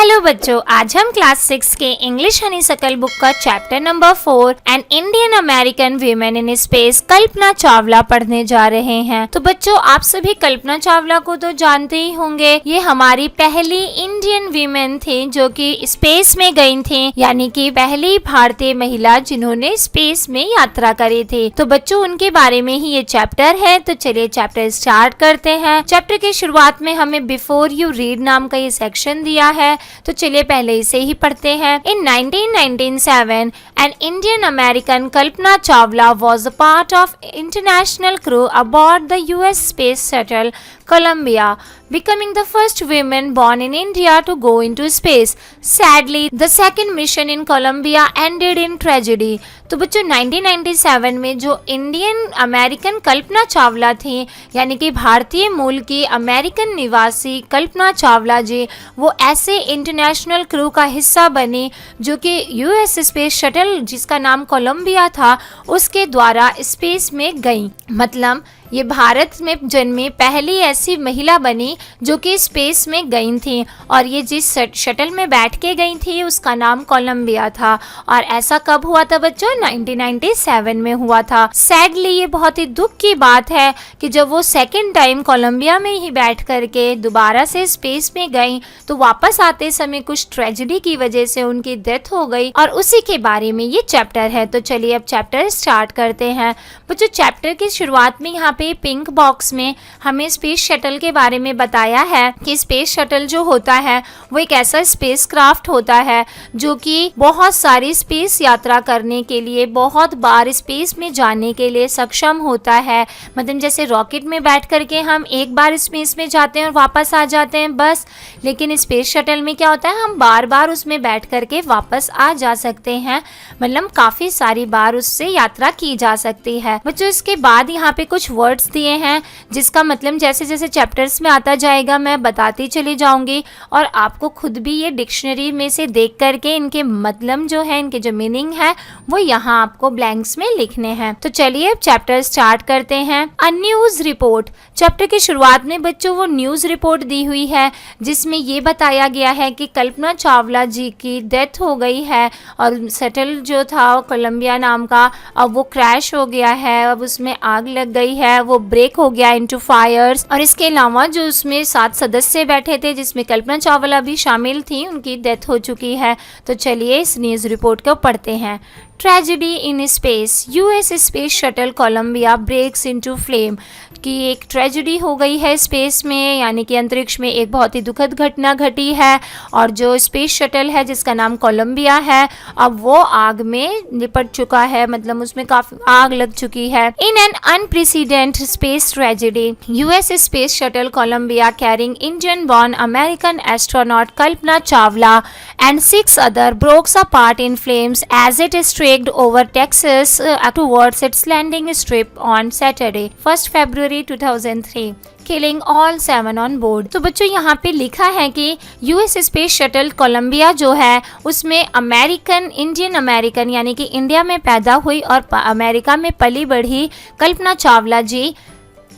Hello बच्चों, आज हम क्लास 6 के इंग्लिश हनीसकल बुक का chapter number 4 an Indian American women in space Kalpana Chawla पढ़ने जा रहे हैं। तो बच्चों, आप सभी कल्पना चावला को तो जानते ही होंगे। ये हमारी पहली इंडियन वीमेन थी जो कि स्पेस में गई थी, यानी कि पहली भारतीय महिला जिन्होंने स्पेस में यात्रा करी थी। तो बच्चों, उनके बारे में ही ये चैप्टर है। तो चलिए चैप्टर स्टार्ट करते हैं। चैप्टर की शुरुआत में हमें बिफोर यू रीड नाम का ये सेक्शन दिया है, तो चलिए पहले इसे ही पढ़ते हैं। In 1997 an Indian American Kalpana Chawla was a part of international crew aboard the US space shuttle Columbia, becoming the first woman born in India to go into space. Sadly, the second mission in Columbia ended in tragedy. तो बच्चों, 1997 में जो Indian American Kalpana Chawla थी, यानी कि भारतीय मूल की अमेरिकन निवासी कल्पना चावला जी, वो ऐसे इंटरनेशनल क्रू का हिस्सा बनी जो कि यूएस स्पेस शटल जिसका नाम कोलंबिया था उसके द्वारा स्पेस में गई। मतलब ये भारत में जन्मी पहली ऐसी महिला बनी जो कि स्पेस में गई थी, और ये जिस शटल में बैठ के गई थी उसका नाम कोलंबिया था। और ऐसा कब हुआ था बच्चों? 1997 में हुआ था। सैडली ये बहुत ही दुख की बात है कि जब वो सेकेंड टाइम कोलंबिया में ही बैठ करके दोबारा से स्पेस में गई तो वापस आते समय कुछ ट्रेजेडी की वजह से उनकी डेथ हो गई, और उसी के बारे में ये चैप्टर है। तो चलिए अब चैप्टर स्टार्ट करते हैं। बच्चों, चैप्टर की शुरुआत में यहाँ पे पिंक बॉक्स में हमें स्पेस शटल के बारे में बताया है कि स्पेस शटल जो होता है वो एक ऐसा स्पेस क्राफ्ट होता है जो कि बहुत सारी स्पेस यात्रा करने के लिए, बहुत बार स्पेस में जाने के लिए सक्षम होता है। मतलब जैसे रॉकेट में बैठ करके हम एक बार स्पेस में जाते हैं और वापस आ जाते हैं बस, लेकिन स्पेस शटल में क्या होता है, हम बार बार उसमें बैठ करके वापस आ जा सकते हैं। मतलब काफी सारी बार उससे यात्रा की जा सकती है। बच्चों, इसके बाद यहाँ पे कुछ वर्ड्स दिए हैं जिसका मतलब जैसे जैसे चैप्टर्स में आता जाएगा मैं बताती चली जाऊंगी, और आपको खुद भी ये डिक्शनरी में से देख करके इनके मतलब जो है, इनके जो मीनिंग है वो यहाँ आपको ब्लैंक्स में लिखने हैं। तो चलिए अब चैप्टर स्टार्ट करते हैं। A news report. चैप्टर की शुरुआत में बच्चों वो न्यूज रिपोर्ट दी हुई है जिसमें ये बताया गया है कि कल्पना चावला जी की डेथ हो गई है, और शटल जो था कोलंबिया नाम का, अब वो क्रैश हो गया है, अब उसमें आग लग गई है, वो ब्रेक हो गया इनटू फायर्स। और इसके अलावा जो उसमें 7 सदस्य बैठे थे जिसमें कल्पना चावला भी शामिल थी, उनकी डेथ हो चुकी है। तो चलिए इस न्यूज रिपोर्ट को पढ़ते हैं। Tragedy in space, US space shuttle Columbia breaks into flame. कि एक ट्रेजेडी हो गई है स्पेस में, यानी कि अंतरिक्ष में एक बहुत ही दुखद घटना घटी है, और जो स्पेस शटल है जिसका नाम कोलंबिया है, अब वो आग में लिपट चुका है, मतलब उसमें काफी आग लग चुकी है। In an unprecedented space tragedy, US space shuttle Columbia carrying Indian born American astronaut Kalpana Chawla and 6 other broke apart in flames as it streaked over Texas towards its landing strip on Saturday, 1st February 2003. Killing all 7 on board. तो बच्चों यहाँ पे लिखा है कि US space shuttle Colombia जो है उसमें इंडियन अमेरिकन यानी कि इंडिया में पैदा हुई और अमेरिका में पली बढ़ी कल्पना चावला जी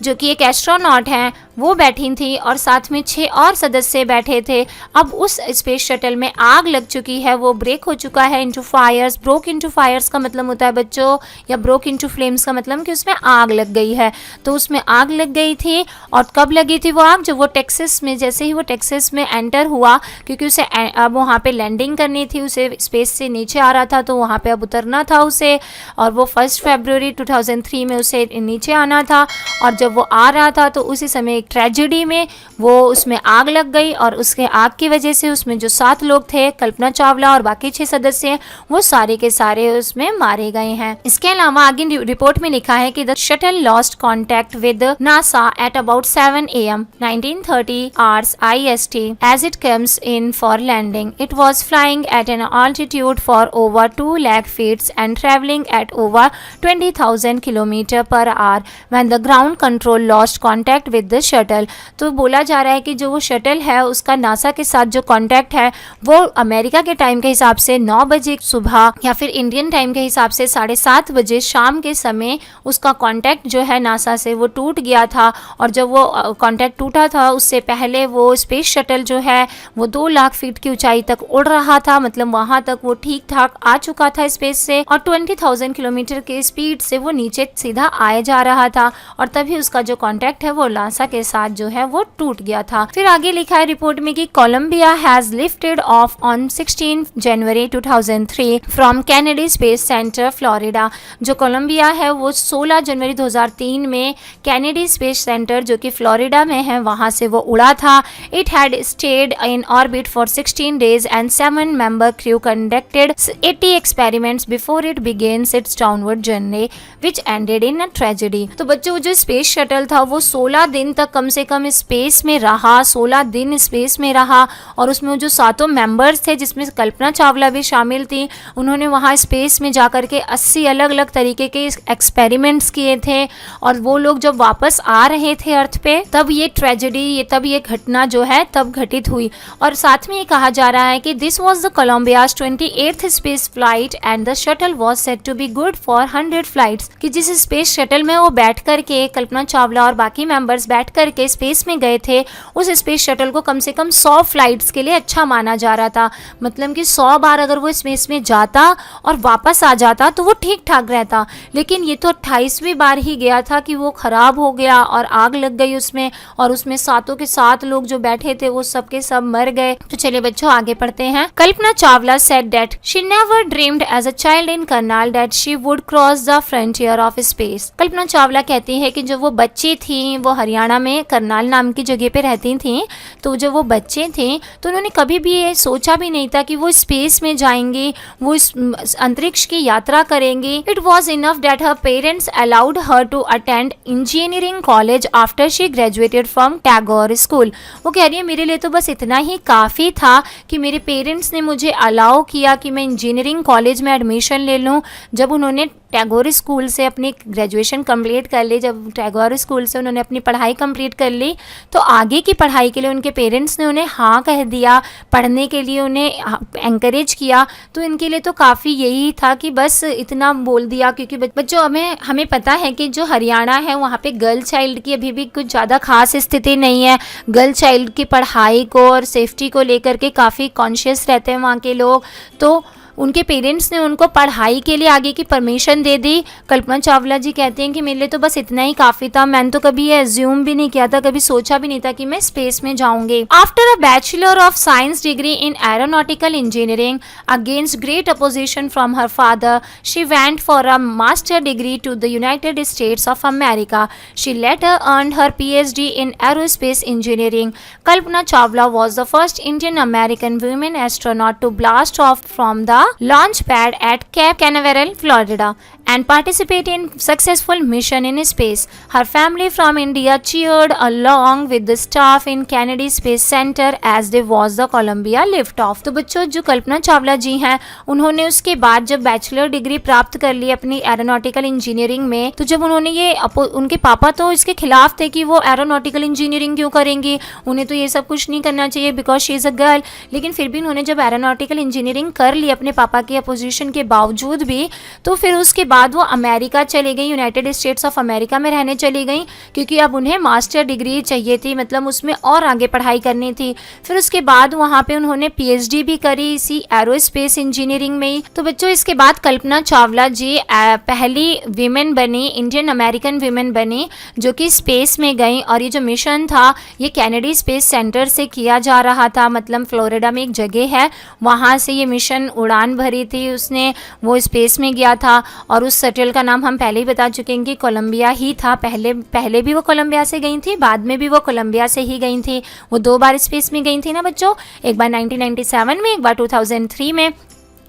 जो कि एक एस्ट्रोनॉट हैं, वो बैठी थी, और साथ में 6 और सदस्य बैठे थे। अब उस स्पेस शटल में आग लग चुकी है, वो ब्रेक हो चुका है into fires. Broke into fires का मतलब होता है बच्चों, या ब्रोक इनटू फ्लेम्स का मतलब कि उसमें आग लग गई है। तो उसमें आग लग गई थी, और कब लगी थी वो आग? जब वो टेक्सास में, जैसे ही वो टेक्सास में एंटर हुआ, क्योंकि उसे अब वहाँ पे लैंडिंग करनी थी, उसे स्पेस से नीचे आ रहा था तो वहाँ पे अब उतरना था उसे, और वो 1 फरवरी 2003 में उसे नीचे आना था। और जब वो आ रहा था तो उसी समय एक ट्रेजेडी में वो उसमें आग लग गई, और उसके आग की वजह से उसमें जो 7 लोग थे, कल्पना चावला और बाकी 6 सदस्य, वो सारे के सारे उसमें मारे गए हैं। इसके अलावा आगे रिपोर्ट में लिखा है कि the shuttle lost contact with NASA at about 7 AM 1930 hours IST as it comes in for landing. It was flying at an altitude for over 2 lakh feet and traveling at over 20,000 km/h when the ground control control lost contact with the shuttle. तो बोला जा रहा है कि जो वो shuttle है उसका नासा के साथ जो कॉन्टैक्ट है वो अमेरिका के टाइम के हिसाब से 9 बजे सुबह या फिर इंडियन टाइम के हिसाब से 7:30 बजे शाम के समय उसका कॉन्टैक्ट जो है नासा से वो टूट गया था। और जब वो कॉन्टैक्ट टूटा था उससे पहले वो स्पेस शटल जो है वो 2 लाख फीट की ऊंचाई तक उड़ रहा था, मतलब वहां तक वो ठीक ठाक आ चुका था स्पेस से, और 20,000 किलोमीटर के स्पीड से वो नीचे सीधा आए जा रहा था। और तभी उसका जो कॉन्टैक्ट है वो नासा के साथ जो है वो टूट गया था। फिर आगे लिखा है रिपोर्ट में कि Columbia has lifted off on 16 January 2003 from Kennedy space center Florida. जो कोलंबिया है वो 16 जनवरी 2003 में कैनेडी स्पेस सेंटर जो कि फ्लोरिडा में है वहां से वो उड़ा था। It had stayed in orbit for 16 days and 7 member crew conducted 80 experiments before it begins its downward journey which ended in a tragedy। तो बच्चों जो स्पेस शटल था वो 16 दिन तक कम से कम स्पेस में रहा, 16 दिन स्पेस में रहा। और उसमें जो 7 मेंबर्स थे जिसमें कल्पना चावला भी शामिल थी, उन्होंने वहाँ स्पेस में जाकर के 80 अलग अलग तरीके के एक्सपेरिमेंट्स किए थे। और वो लोग जब वापस आ रहे थे अर्थ पे तब ये ट्रेजेडी, तब ये घटना जो है तब घटित हुई। और साथ में ये कहा जा रहा है कि this was the Columbia's 28th space flight and the shuttle was said to be good for 100 flights. कि जिस स्पेस शटल में वो बैठ करके कल्पना चावला और बाकी मेंबर्स बैठ करके स्पेस में गए थे, उस स्पेस शटल को कम से कम 100 फ्लाइट्स के लिए अच्छा माना जा रहा था। मतलब कि 100 बार अगर वो स्पेस में जाता और वापस आ जाता तो वो ठीक ठाक रहता। लेकिन ये तो 28वीं बार ही गया था कि वो खराब हो गया और आग लग गई उसमें, और उसमें 7 के 7 लोग जो बैठे थे वो सब के सब मर गए। तो चलिए बच्चों आगे पढ़ते हैं। Kalpana Chawla said that she never dreamed as a child in Karnal that she would cross the frontier of space। Kalpana Chawla कहती है कि जब वो बच्ची थी, वो हरियाणा में करनाल नाम की जगह पे रहती थी, तो जब वो बच्चे थे तो उन्होंने कभी भी ये सोचा भी नहीं था कि वो स्पेस में जाएंगे, वो इस अंतरिक्ष की यात्रा करेंगे। It was enough that her parents allowed her to attend engineering college after she graduated from Tagore School। वो कह रही है मेरे लिए तो बस इतना ही काफ़ी था कि मेरे पेरेंट्स ने मुझे अलाउ किया कि मैं इंजीनियरिंग कॉलेज में एडमिशन ले लूँ। जब उन्होंने टैगोर स्कूल से अपनी ग्रेजुएशन कंप्लीट कर ली, जब टैगोर स्कूल से उन्होंने अपनी पढ़ाई कंप्लीट कर ली, तो आगे की पढ़ाई के लिए उनके पेरेंट्स ने उन्हें हाँ कह दिया, पढ़ने के लिए उन्हें एंकरेज किया। तो इनके लिए तो काफ़ी यही था कि बस इतना बोल दिया। क्योंकि बच्चों हमें पता है कि जो हरियाणा है वहाँ पे गर्ल चाइल्ड की अभी भी कुछ ज़्यादा खास स्थिति नहीं है। गर्ल चाइल्ड की पढ़ाई को और सेफ्टी को लेकर के काफ़ी कॉन्शियस रहते हैं वहाँ के लोग। तो उनके पेरेंट्स ने उनको पढ़ाई के लिए आगे की परमिशन दे दी। कल्पना चावला जी कहते हैं कि मेरे लिए तो बस इतना ही काफ़ी था, मैंने तो कभी ये एज्यूम भी नहीं किया था, कभी सोचा भी नहीं था कि मैं स्पेस में जाऊंगी। After a bachelor of science degree in aeronautical engineering against great opposition from her father, she went for a master degree to the United States of America. She later earned her PhD in aerospace engineering। Kalpana Chawla was the first Indian American woman astronaut to blast off from the launch pad at Cape Canaveral, Florida, and participate in successful mission in space. Her family from India cheered along with the staff in Kennedy Space Center as they watched the Columbia liftoff। तो बच्चों जो कल्पना चावला जी हैं उन्होंने उसके बाद जब bachelor degree प्राप्त कर ली अपनी एरोनॉटिकल इंजीनियरिंग में, तो जब उन्होंने ये उनके पापा तो इसके खिलाफ थे कि वो एरोनॉटिकल इंजीनियरिंग क्यों करेंगी, उन्हें तो ये सब कुछ नहीं करना चाहिए because she is a girl. लेकिन फिर भी उन्होंने जब एरोनॉटिकल इंजीनियरिंग कर ली अपने पापा की अपोजिशन के बावजूद भी, तो फिर उसके बाद वो अमेरिका चली गई, यूनाइटेड स्टेट्स ऑफ अमेरिका में रहने चली गई, क्योंकि अब उन्हें मास्टर डिग्री चाहिए थी, मतलब उसमें और आगे पढ़ाई करनी थी। फिर उसके बाद वहाँ पे उन्होंने PhD भी करी इसी एरोस्पेस इंजीनियरिंग में ही। तो बच्चों इसके बाद कल्पना चावला जी पहली वीमेन बनी, इंडियन अमेरिकन वीमेन बनी जो कि स्पेस में गई। और ये जो मिशन था ये कैनेडी स्पेस सेंटर से किया जा रहा था, मतलब फ्लोरिडा में एक जगह है वहाँ से ये मिशन उड़ान भरी थी उसने, वो स्पेस में गया था। और उस शटल का नाम हम पहले ही बता चुके हैं कि कोलंबिया ही था। पहले भी वो कोलंबिया से गई थी, बाद में भी वो कोलंबिया से ही गई थी। वो 2 बार स्पेस में गई थी ना बच्चों, एक बार 1997 में, एक बार 2003 में।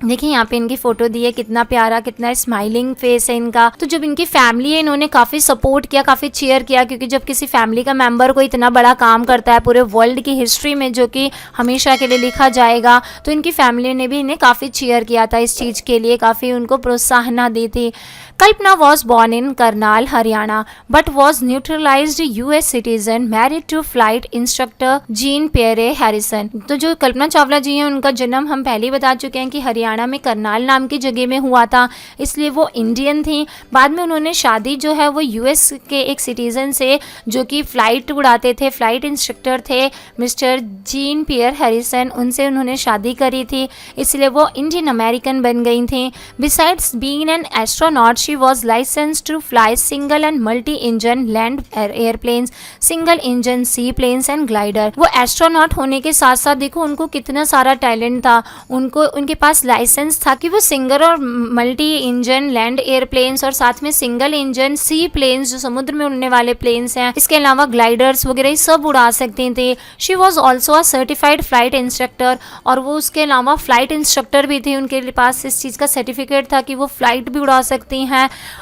देखिए यहाँ पे इनकी फोटो दी है, कितना प्यारा, कितना स्माइलिंग फेस है इनका। तो जब इनकी फैमिली है इन्होंने काफ़ी सपोर्ट किया, काफ़ी चीयर किया, क्योंकि जब किसी फैमिली का मेंबर को इतना बड़ा काम करता है पूरे वर्ल्ड की हिस्ट्री में जो कि हमेशा के लिए लिखा जाएगा, तो इनकी फैमिली ने भी इन्हें काफ़ी चीयर किया था इस चीज़ के लिए, काफ़ी उनको प्रोत्साहन दी थी। Kalpana was born in Karnal Haryana but was naturalized US citizen married to flight instructor Jean Pierre Harrison. तो जो कल्पना चावला जी हैं उनका जन्म हम पहले ही बता चुके हैं कि हरियाणा में करनाल नाम की जगह में हुआ था, इसलिए वो इंडियन थी। बाद में उन्होंने शादी जो है वो यूएस के एक सिटीजन से जो कि फ्लाइट उड़ाते थे, फ्लाइट इंस्ट्रक्टर थे मिस्टर जीन पियर हैरिसन, उनसे उन्होंने शादी करी थी, इसलिए वो इंडियन अमेरिकन बन गई थी। Besides being an astronaut she was licensed to fly single and multi engine land airplanes, single engine sea planes and glider. वो एस्ट्रोनॉट होने के साथ साथ देखो उनको कितना सारा टैलेंट था, उनको उनके पास लाइसेंस था कि वो सिंगल और मल्टी इंजन लैंड एयरप्लेन्स और साथ में सिंगल इंजन सी प्लेन्स जो समुद्र में उड़ने वाले प्लेन्स हैं, इसके अलावा ग्लाइडर्स वगैरह सब उड़ा सकती थी। She was also a certified flight instructor, और वो उसके अलावा फ्लाइट इंस्ट्रक्टर भी थी, उनके पास इस चीज़ का सर्टिफिकेट था कि वो फ्लाइट भी उड़ा सकती हैं।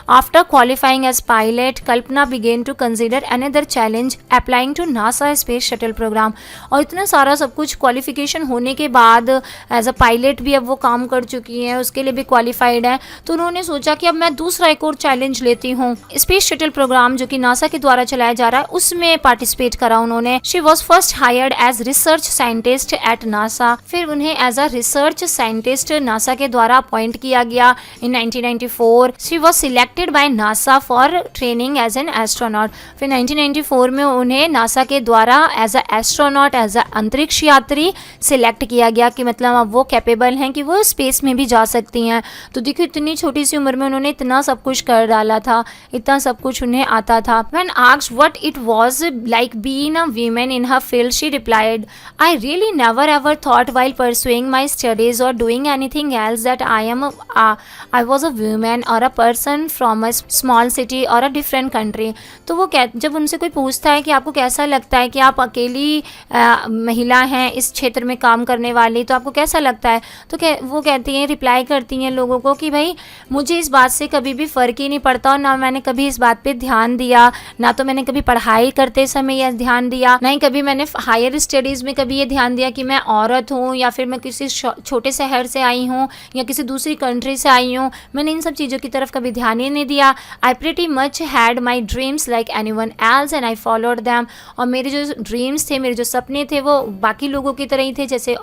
After qualifying as pilot Kalpana began to consider another challenge applying to NASA space shuttle program. और इतना सारा सब कुछ क्वालिफिकेशन होने के बाद एज अ पायलट भी अब वो काम कर चुकी हैं, उसके लिए भी क्वालिफाइड है, तो उन्होंने सोचा कि अब मैं दूसरा एक और चैलेंज लेती हूँ। स्पेस शटल प्रोग्राम जो कि नासा के द्वारा चलाया जा रहा है उसमें पार्टिसिपेट करा उन्होंने। She was first hired as research scientist at NASA, फिर उन्हें as a research scientist NASA के द्वारा अपॉइंट किया गया in 1994। She was selected by NASA for training as an astronaut. फिर 1994 में उन्हें नासा के द्वारा as a astronaut, as a अंतरिक्ष यात्री सिलेक्ट किया गया कि मतलब अब वो कैपेबल हैं कि वो स्पेस में भी जा सकती हैं। तो देखो इतनी छोटी सी उम्र में उन्होंने इतना सब कुछ कर डाला था, इतना सब कुछ उन्हें आता था। When asked what it was like being a woman in her field, she replied, I really never ever thought while pursuing my studies or doing anything else that I was a woman or a person from a small city or a different country। तो वो जब उनसे कोई पूछता है कि आपको कैसा लगता है कि आप अकेली महिला हैं इस क्षेत्र में काम करने वाली, तो आपको कैसा लगता है, तो वो कहती हैं, रिप्लाई करती हैं लोगों को कि भाई मुझे इस बात से कभी भी फ़र्क ही नहीं पड़ता और ना मैंने कभी इस बात पे ध्यान दिया, ना तो मैंने कभी पढ़ाई करते समय यह ध्यान दिया, ना ही कभी मैंने हायर स्टडीज़ में कभी ये ध्यान दिया कि मैं औरत हूँ या फिर मैं किसी छोटे शहर से आई हूँ या किसी दूसरी कंट्री से आई हूँ। मैंने इन सब चीज़ों की तरफ कभी ध्यान ही नहीं दिया। I pretty much had my dreams like anyone else and I followed them. और मेरे जो ड्रीम्स थे, मेरे जो सपने थे वो बाकी लोगों की तरह ही थे, जैसे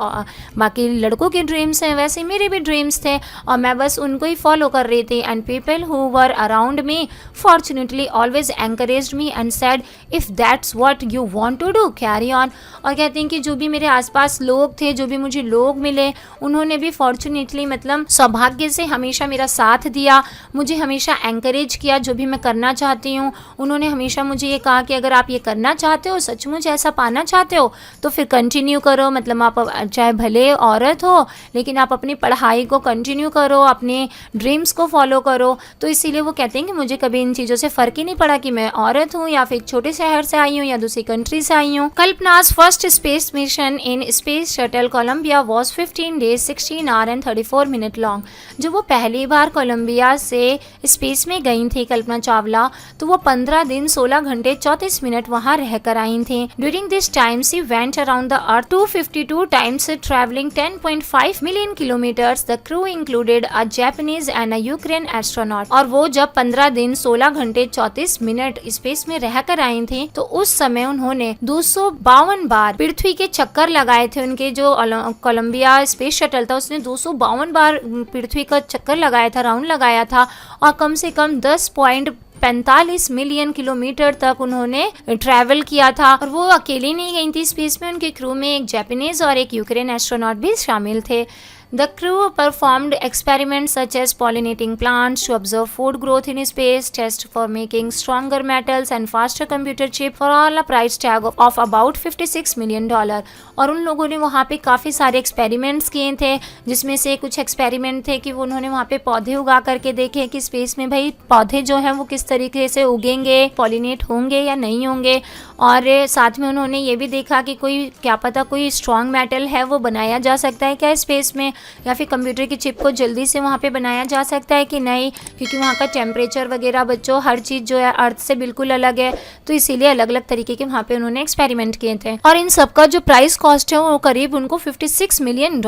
बाकी लड़कों के ड्रीम्स हैं वैसे मेरे भी ड्रीम्स थे और मैं बस उनको ही फॉलो कर रही थी। And people who were around me fortunately always encouraged me and said if that's what you want to do carry on. और कहते हैं कि जो भी मेरे आसपास लोग थे, जो भी मुझे लोग मिले, उन्होंने भी फॉर्चुनेटली मतलब सौभाग्य से हमेशा मेरा साथ दिया, मुझे हमेशा एनकरेज किया जो भी मैं करना चाहती हूँ। उन्होंने हमेशा मुझे ये कहा कि अगर आप ये करना चाहते हो, सचमुच ऐसा पाना चाहते हो, तो फिर कंटिन्यू करो। मतलब आप चाहे भले औरत हो लेकिन आप अपनी पढ़ाई को कंटिन्यू करो, अपने ड्रीम्स को फॉलो करो। तो इसीलिए वो कहते हैं कि मुझे कभी इन चीज़ों से फ़र्क ही नहीं पड़ा कि मैं औरत हूँ या फिर छोटे शहर से आई हूँ या दूसरी कंट्री से आई हूँ। Kalpana's first space mission in space shuttle Columbia was 15 days 16 hours and 34 minutes long. जो वो पहली बार कोलंबिया से स्पेस में गई थी कल्पना चावला, तो वो 15 दिन 16 घंटे 34 मिनट वहाँ रह कर आई थी। During this time she went around the earth 252 times travelling 10.5 million kilometers। The crew included a Japanese and a Ukraine astronaut. और वो जब 15 दिन 16 घंटे 34 मिनट स्पेस में रह कर आई थी तो उस समय उन्होंने 252 बार पृथ्वी के चक्कर लगाए थे। उनके जो कोलंबिया स्पेस शटल था उसने 252 बार पृथ्वी का चक्कर लगाया था, राउंड लगाया था, और कम से कम 10.45 मिलियन किलोमीटर तक उन्होंने ट्रैवल किया था। और वो अकेली नहीं गई थी स्पेस में, उनके क्रू में एक जापानीज और एक यूक्रेन एस्ट्रोनॉट भी शामिल थे। The crew performed experiments such as pollinating plants to observe food growth in space, tests for making stronger metals and faster computer chip for all a price tag of about $56 million। और उन लोगों ने वहाँ पे काफ़ी सारे experiments किए थे, जिसमें से कुछ एक्सपेरिमेंट थे कि उन्होंने वहाँ पे पौधे उगा करके देखे कि स्पेस में भाई पौधे जो हैं वो किस तरीके से उगेंगे, पॉलिनेट होंगे या नहीं होंगे। और साथ में उन्होंने ये भी देखा कि कोई क्या पता कोई स्ट्रॉन्ग मेटल है वो बनाया जा सकता है क्या स्पेस में। या फिर कंप्यूटर की चिप को जल्दी से वहाँ पे बनाया जा सकता है कि नहीं, क्योंकि वहाँ का टेम्परेचर वगैरह बच्चों हर चीज़ जो है अर्थ से बिल्कुल अलग है, तो इसीलिए अलग अलग तरीके के वहाँ पे उन्होंने एक्सपेरिमेंट किए थे। और इन सबका जो प्राइस कॉस्ट है वो करीब उनको $56 मिलियन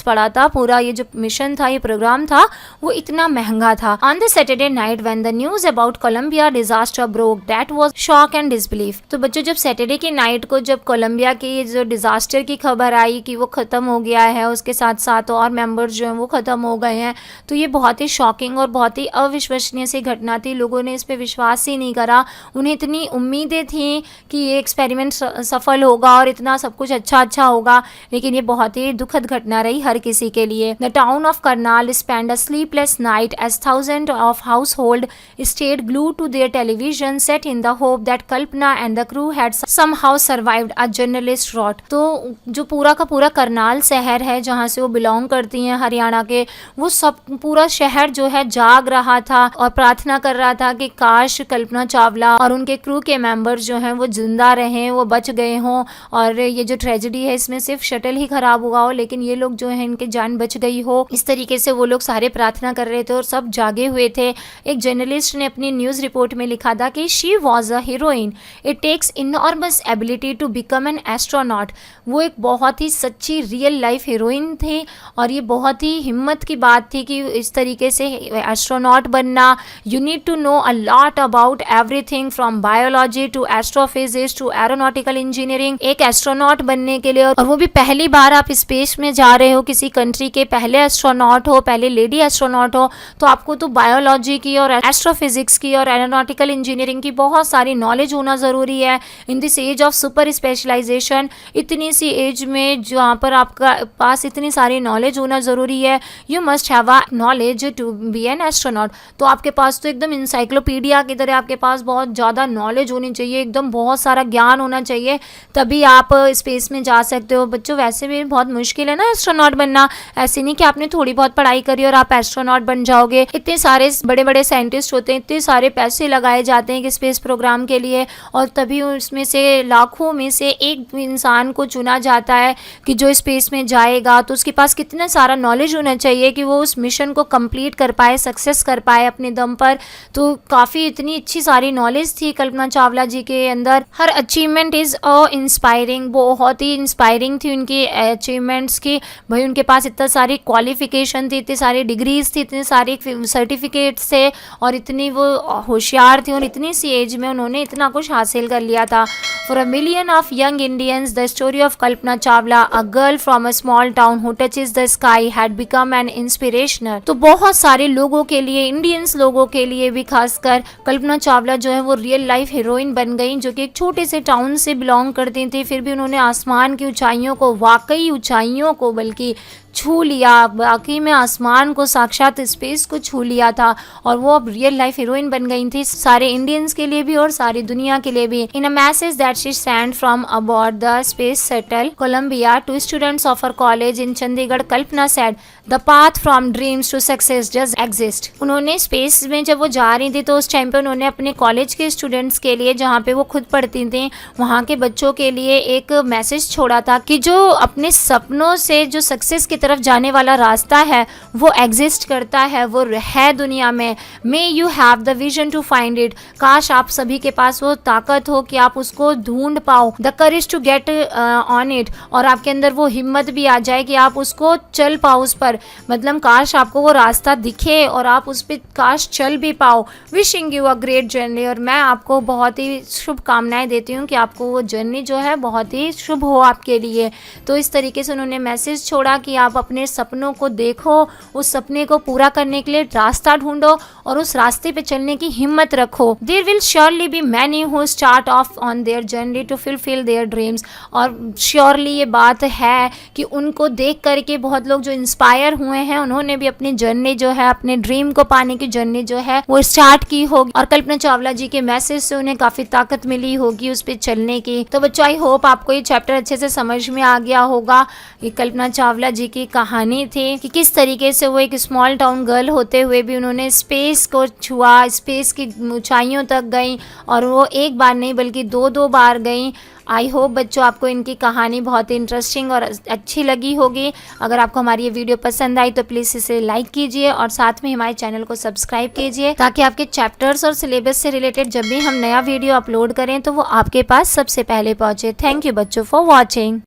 पड़ा था। पूरा ये जो मिशन था, ये प्रोग्राम था, वो इतना महंगा था। On the Saturday night when the news about Columbia disaster broke that was shock and disbelief. तो बच्चों जब सैटरडे की नाइट को जब कोलंबिया की जो डिजास्टर की खबर आई कि वो खत्म हो गया है, उसके साथ साथ और मेंबर्स जो हैं वो खत्म हो गए हैं, तो ये बहुत ही शॉकिंग और बहुत ही अविश्वसनीय सी घटना थी। लोगों ने इस पे विश्वास ही नहीं करा। उन्हें इतनी उम्मीदें थी कि ये एक्सपेरिमेंट सफल होगा और इतना सब कुछ अच्छा होगा, लेकिन ये बहुत ही दुखद घटना रही हर किसी के लिए। The town of Karnal spend a sleepless night as thousand of household stayed glued to their television set in the hope that Kalpana and the crew had somehow survived, a journalist wrote। तो जो पूरा का पूरा करनाल शहर है जहाँ से वो बिलोंग करती हैं हरियाणा के, वो सब पूरा शहर जो है जाग रहा था और प्रार्थना कर रहा था कि काश कल्पना चावला और उनके क्रू के मेंबर्स जो हैं वो जिंदा रहें, वो बच गए हों, और ये जो ट्रेजेडी है इसमें सिर्फ शटल ही खराब हुआ हो लेकिन ये लोग जो है इनकी जान बच गई हो। इस तरीके से वो लोग सारे प्रार्थना कर रहे थे और सब जागे हुए थे। एक जर्नलिस्ट ने अपनी न्यूज़ रिपोर्ट में लिखा था कि she was a heroine, it takes enormous ability to become an astronaut. वो एक बहुत ही सच्ची रियल लाइफ हीरोइन थी और ये बहुत ही हिम्मत की बात थी कि इस तरीके से एस्ट्रोनॉट बनना। You need to know a lot about everything from biology to astrophysics to aeronautical engineering. एक एस्ट्रोनॉट बनने के लिए, और वो भी पहली बार आप स्पेस में जा रहे हो, किसी कंट्री के पहले एस्ट्रोनॉट हो, पहले लेडी एस्ट्रोनॉट हो, तो आपको तो बायोलॉजी की और एस्ट्रोफिजिक्स की और एरोनॉटिकल इंजीनियरिंग की बहुत सारी नॉलेज होना ज़रूरी है। In this age of super specialization, इतनी सी एज में जहाँ पर आपका पास इतनी सारी नॉलेज होना ज़रूरी है, you must have a knowledge to be an astronaut. तो आपके पास तो एकदम इंसाइक्लोपीडिया की तरह आपके पास बहुत ज़्यादा नॉलेज होनी चाहिए, एकदम बहुत सारा ज्ञान होना चाहिए, तभी आप स्पेस में जा सकते हो। बच्चों वैसे भी बहुत मुश्किल है ना एस्ट्रोनॉट बनना, ऐसे नहीं कि आपने थोड़ी बहुत पढ़ाई करी और आप एस्ट्रोनॉट बन जाओगे। इतने सारे बड़े बड़े साइंटिस्ट होते हैं, इतने सारे पैसे लगाए जाते हैं कि स्पेस प्रोग्राम के लिए, और तभी उसमें से लाखों में से एक इंसान को चुना जाता है कि जो स्पेस में जाएगा। तो उसके पास कितना सारा नॉलेज होना चाहिए कि वो उस मिशन को कंप्लीट कर पाए, सक्सेस कर पाए अपने दम पर। तो काफ़ी इतनी अच्छी सारी नॉलेज थी कल्पना चावला जी के अंदर। हर अचीवमेंट इज़ इंस्पायरिंग, बहुत ही इंस्पायरिंग थी उनकी अचीवमेंट्स की। भाई उनके पास इतना सारी क्वालिफिकेशन थी, इतनी सारी डिग्रीज थी, इतने सारे सर्टिफिकेट्स थे, और इतनी वो होशियार थी और इतनी सी एज में उन्होंने इतना कुछ हासिल कर लिया था। For a million of young Indians the story of Kalpana Chawla, a girl from a small town who touches the sky, had become an inspirational. तो बहुत सारे लोगों के लिए, इंडियंस लोगों के लिए भी खासकर, कल्पना चावला जो है वो रियल लाइफ हीरोइन बन गई, जो कि एक छोटे से टाउन से बिलोंग करती थी, फिर भी उन्होंने आसमान की ऊंचाइयों को, वाकई ऊंचाइयों को बल्कि छू लिया, बाकी में आसमान को, साक्षात स्पेस को छू लिया था, और वो अब रियल लाइफ हीरोइन बन गई थी सारे इंडियंस के लिए भी और सारी दुनिया के लिए भी। In a message that she send from aboard the space shuttle Columbia to students of her college in Chandigarh, Kalpana said the path from dreams to success just exist. उन्होंने स्पेस में जब वो जा रही थी तो उस टाइम पे उन्होंने अपने कॉलेज के स्टूडेंट्स के लिए, जहाँ पे वो खुद पढ़ती थी, वहाँ के बच्चों के लिए एक मैसेज छोड़ा था कि जो अपने सपनों से जो सक्सेस की तरफ जाने वाला रास्ता है वो एग्जिस्ट करता है, वो है दुनिया में। May you have the vision to find it, काश आप सभी के पास वो ताकत हो कि आप उसको ढूंढ पाओ। The courage to get on it, और आपके अंदर वो हिम्मत भी आ जाए कि आप उसको चल पाओ उस पर, मतलब काश आपको वो रास्ता दिखे और आप उस पर काश चल भी पाओ। Wishing you a great journey, और मैं आपको बहुत ही शुभकामनाएं देती हूँ कि आपको वो जर्नी जो है बहुत ही शुभ हो आपके लिए। तो इस तरीके से उन्होंने मैसेज छोड़ा कि आप अपने सपनों को देखो, उस सपने को पूरा करने के लिए रास्ता ढूंढो और उस रास्ते पे चलने की हिम्मत रखो। There will surely be many who start off on their journey to fulfil their dreams, और श्योरली ये बात है कि उनको देख करके बहुत लोग जो इंस्पायर हुए हैं उन्होंने भी अपनी जर्नी जो है, अपने ड्रीम को पाने की जर्नी जो है वो स्टार्ट की होगी, और कल्पना चावला जी के मैसेज से उन्हें काफी ताकत मिली होगी उस पर चलने की। तो बच्चों आई होप आपको ये चैप्टर अच्छे से समझ में आ गया होगा। ये कल्पना चावला जी की कहानी थी कि किस तरीके से वो एक स्मॉल टाउन गर्ल होते हुए भी उन्होंने स्पेस को छुआ, स्पेस की ऊंचाइयों तक गई, और वो एक बार नहीं बल्कि दो बार गई, आई होप बच्चों आपको इनकी कहानी बहुत ही इंटरेस्टिंग और अच्छी लगी होगी। अगर आपको हमारी ये वीडियो पसंद आई तो प्लीज़ इसे लाइक कीजिए और साथ में हमारे चैनल को सब्सक्राइब कीजिए, ताकि आपके चैप्टर्स और सिलेबस से रिलेटेड जब भी हम नया वीडियो अपलोड करें तो वो आपके पास सबसे पहले पहुंचे। थैंक यू बच्चों फॉर वॉचिंग।